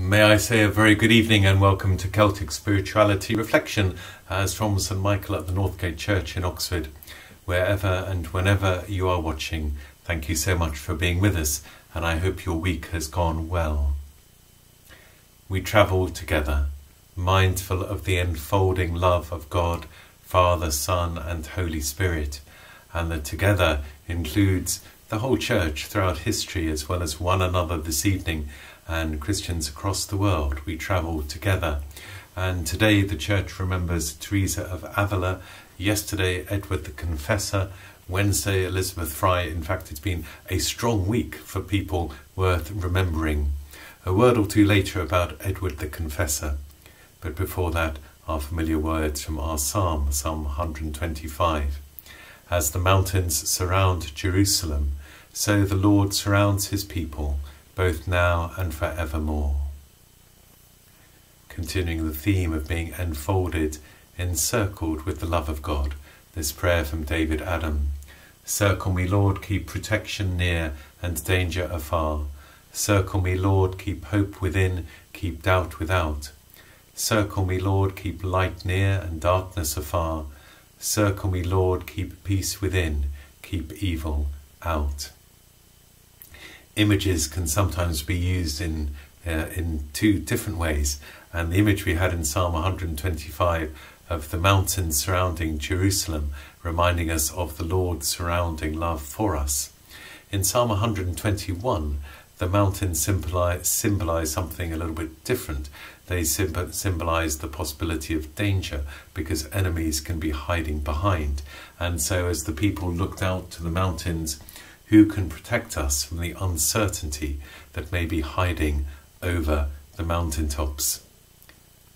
May I say a very good evening and welcome to Celtic Spirituality Reflection as from St Michael at the Northgate Church in Oxford. Wherever and whenever you are watching, thank you so much for being with us, and I hope your week has gone well. We travel together, mindful of the enfolding love of God, Father, Son and Holy Spirit, and the together includes the whole church throughout history as well as one another this evening, and Christians across the world. We travel together. And today the church remembers Teresa of Avila, yesterday Edward the Confessor, Wednesday Elizabeth Fry. In fact, it's been a strong week for people worth remembering. A word or two later about Edward the Confessor. But before that, our familiar words from our Psalm, Psalm 125. As the mountains surround Jerusalem, so the Lord surrounds his people, both now and forevermore. Continuing the theme of being enfolded, encircled with the love of God, this prayer from David Adam. Circle me, Lord, keep protection near and danger afar. Circle me, Lord, keep hope within, keep doubt without. Circle me, Lord, keep light near and darkness afar. Circle me, Lord, keep peace within, keep evil out. Images can sometimes be used in two different ways, and the image we had in Psalm 125 of the mountains surrounding Jerusalem, reminding us of the Lord's surrounding love for us. In Psalm 121, the mountains symbolize something a little bit different. They symbolize the possibility of danger because enemies can be hiding behind. And so as the people looked out to the mountains, who can protect us from the uncertainty that may be hiding over the mountaintops?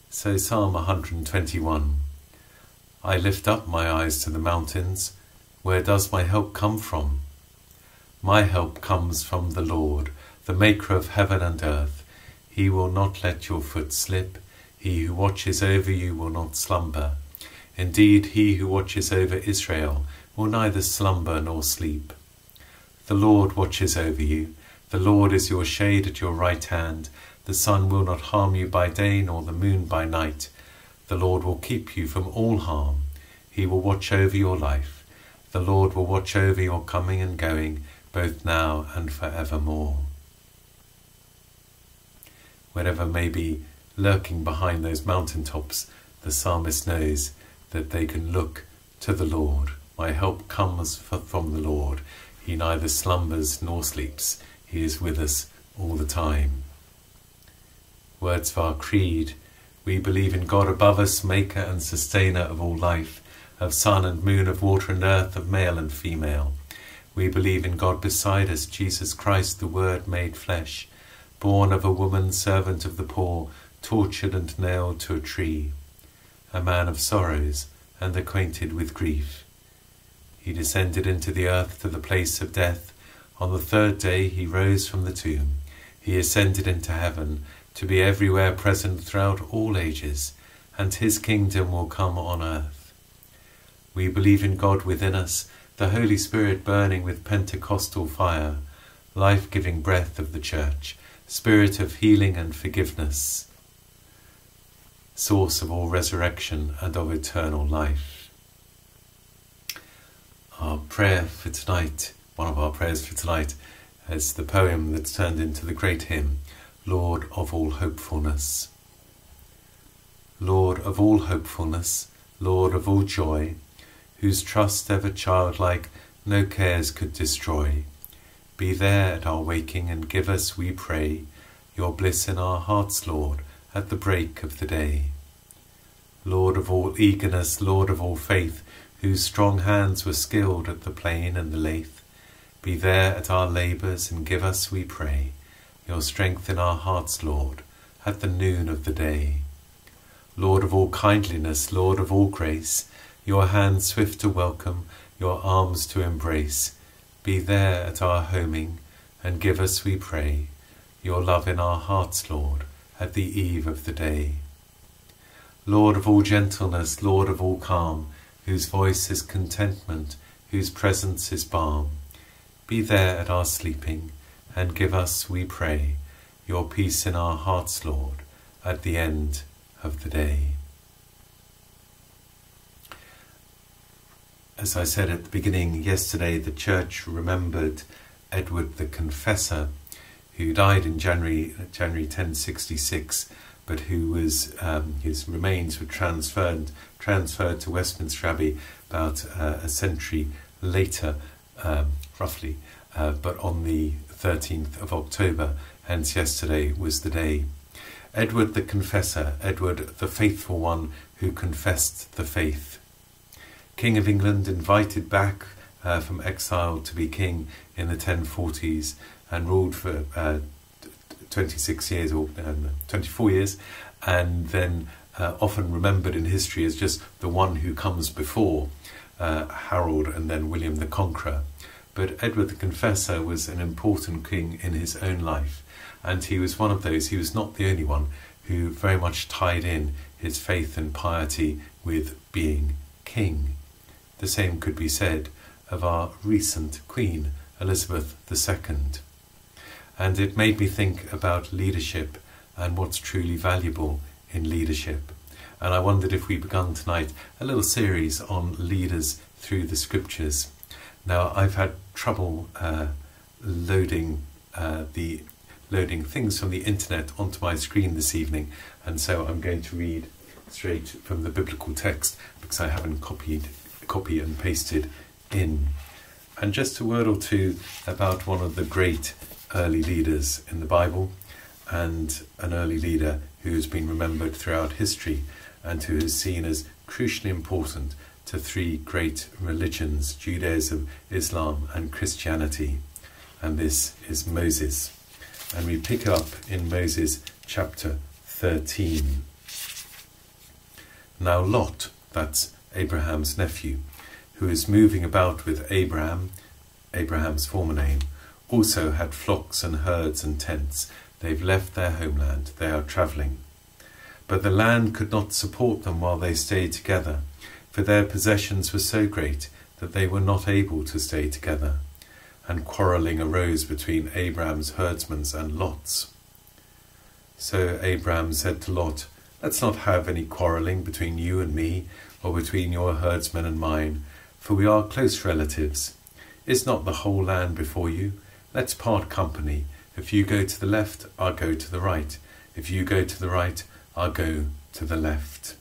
So Psalm 121. I lift up my eyes to the mountains. Where does my help come from? My help comes from the Lord, the maker of heaven and earth. He will not let your foot slip. He who watches over you will not slumber. Indeed, he who watches over Israel will neither slumber nor sleep. The Lord watches over you. The Lord is your shade at your right hand. The sun will not harm you by day, nor the moon by night. The Lord will keep you from all harm. He will watch over your life. The Lord will watch over your coming and going, both now and forevermore. Whatever may be lurking behind those mountaintops, the psalmist knows that they can look to the Lord. My help comes from the Lord. He neither slumbers nor sleeps. He is with us all the time. Words of our creed. We believe in God above us, maker and sustainer of all life, of sun and moon, of water and earth, of male and female. We believe in God beside us, Jesus Christ, the Word made flesh, born of a woman, servant of the poor, tortured and nailed to a tree, a man of sorrows and acquainted with grief. He descended into the earth to the place of death. On the third day he rose from the tomb. He ascended into heaven to be everywhere present throughout all ages, and his kingdom will come on earth. We believe in God within us, the Holy Spirit burning with Pentecostal fire, life-giving breath of the Church, Spirit of healing and forgiveness, source of all resurrection and of eternal life. Our prayer for tonight, one of our prayers for tonight, is the poem that's turned into the great hymn, Lord of all hopefulness. Lord of all hopefulness, Lord of all joy, whose trust ever childlike no cares could destroy, be there at our waking and give us, we pray, your bliss in our hearts, Lord, at the break of the day. Lord of all eagerness, Lord of all faith, whose strong hands were skilled at the plane and the lathe, be there at our labours and give us, we pray, your strength in our hearts, Lord, at the noon of the day. Lord of all kindliness, Lord of all grace, your hand swift to welcome, your arms to embrace, be there at our homing and give us, we pray, your love in our hearts, Lord, at the eve of the day. Lord of all gentleness, Lord of all calm, whose voice is contentment, whose presence is balm, be there at our sleeping, and give us, we pray, your peace in our hearts, Lord, at the end of the day. As I said at the beginning, yesterday the Church remembered Edward the Confessor, who died in January 1066, but who was his remains were transferred to Westminster Abbey about a century later, roughly, but on the 13th of October, hence yesterday was the day. Edward the Confessor, Edward the Faithful One who confessed the faith. King of England, invited back from exile to be king in the 1040s and ruled for 26 years or 24 years, and then often remembered in history as just the one who comes before Harold and then William the Conqueror. But Edward the Confessor was an important king in his own life, and he was one of those, he was not the only one, who very much tied in his faith and piety with being king. The same could be said of our recent Queen, Elizabeth II. And it made me think about leadership and what's truly valuable in leadership. And I wondered if we begun tonight a little series on leaders through the scriptures. Now, I've had trouble loading things from the internet onto my screen this evening, and so I'm going to read straight from the biblical text because I haven't copy and pasted in. And just a word or two about one of the great early leaders in the Bible, and an early leader who has been remembered throughout history and who is seen as crucially important to three great religions, Judaism, Islam and Christianity. And this is Moses. And we pick up in Moses chapter 13. Now Lot, that's Abraham's nephew, who is moving about with Abraham, Abraham's former name, also had flocks and herds and tents. They've left their homeland. They are travelling. But the land could not support them while they stayed together, for their possessions were so great that they were not able to stay together. And quarrelling arose between Abraham's herdsmen and Lot's. So Abraham said to Lot, "Let's not have any quarrelling between you and me, or between your herdsmen and mine, for we are close relatives. Is not the whole land before you? Let's part company. If you go to the left, I'll go to the right. If you go to the right, I'll go to the left."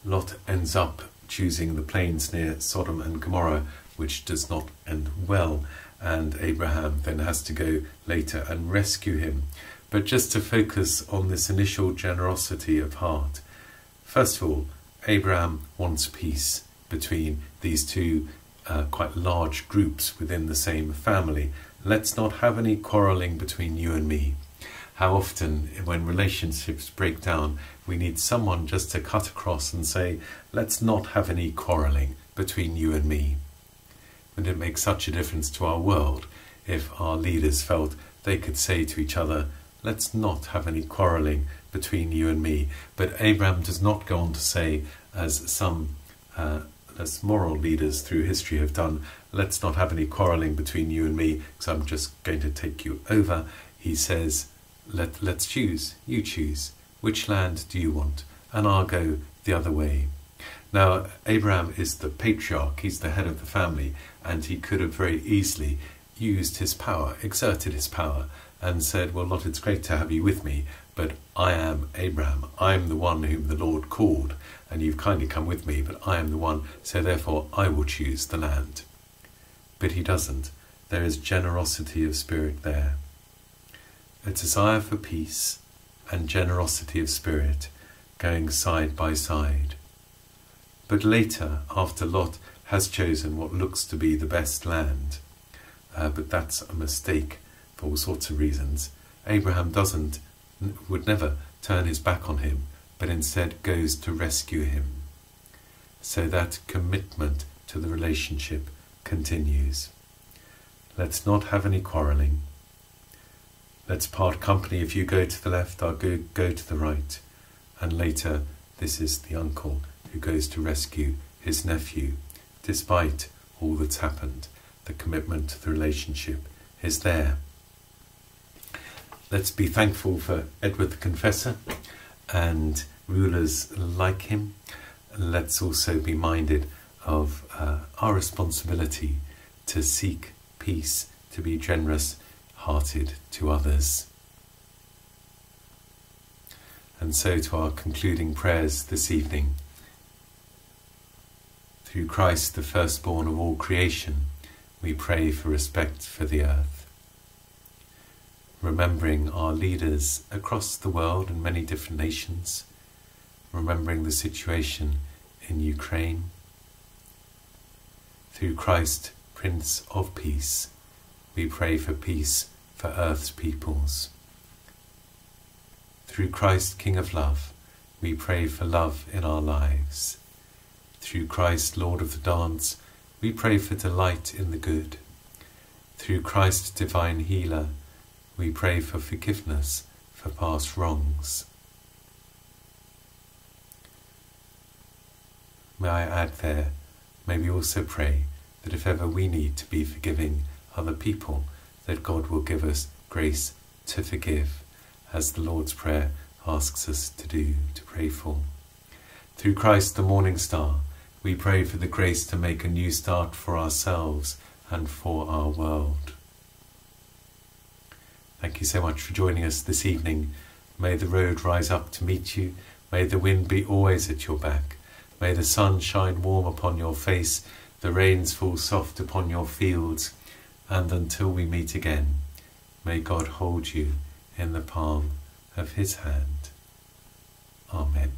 Lot ends up choosing the plains near Sodom and Gomorrah, which does not end well, and Abraham then has to go later and rescue him. But just to focus on this initial generosity of heart, first of all, Abraham wants peace between these two quite large groups within the same family. Let's not have any quarrelling between you and me. How often when relationships break down, we need someone just to cut across and say, let's not have any quarrelling between you and me. Wouldn't it make such a difference to our world if our leaders felt they could say to each other, let's not have any quarrelling between you and me? But Abraham does not go on to say, as some less moral leaders through history have done, let's not have any quarrelling between you and me, because I'm just going to take you over. He says, let's choose. You choose. Which land do you want? And I'll go the other way. Now, Abraham is the patriarch, he's the head of the family, and he could have very easily used his power, exerted his power, and said, well, Lot, it's great to have you with me, but I am Abraham. I'm the one whom the Lord called, and you've kindly come with me, but I am the one, so therefore I will choose the land. But he doesn't. There is generosity of spirit there. A desire for peace and generosity of spirit going side by side. But later, after Lot has chosen what looks to be the best land, but that's a mistake for all sorts of reasons, Abraham would never turn his back on him, but instead goes to rescue him. So that commitment to the relationship continues. Let's not have any quarrelling. Let's part company. If you go to the left, I'll go to the right. And later, this is the uncle who goes to rescue his nephew. Despite all that's happened, the commitment to the relationship is there. Let's be thankful for Edward the Confessor and rulers like him. Let's also be minded of our responsibility to seek peace, to be generous-hearted to others. And so to our concluding prayers this evening. Through Christ, the firstborn of all creation, we pray for respect for the earth. Remembering our leaders across the world in many different nations, remembering the situation in Ukraine. Through Christ, Prince of Peace, we pray for peace for earth's peoples. Through Christ, King of Love, we pray for love in our lives. Through Christ, Lord of the Dance, we pray for delight in the good. Through Christ, Divine Healer, we pray for forgiveness for past wrongs. May I add there, may we also pray that if ever we need to be forgiving other people, that God will give us grace to forgive, as the Lord's Prayer asks us to do, to pray for. Through Christ the Morning Star, we pray for the grace to make a new start for ourselves and for our world. Thank you so much for joining us this evening. May the road rise up to meet you. May the wind be always at your back. May the sun shine warm upon your face, the rains fall soft upon your fields, and until we meet again, may God hold you in the palm of his hand. Amen.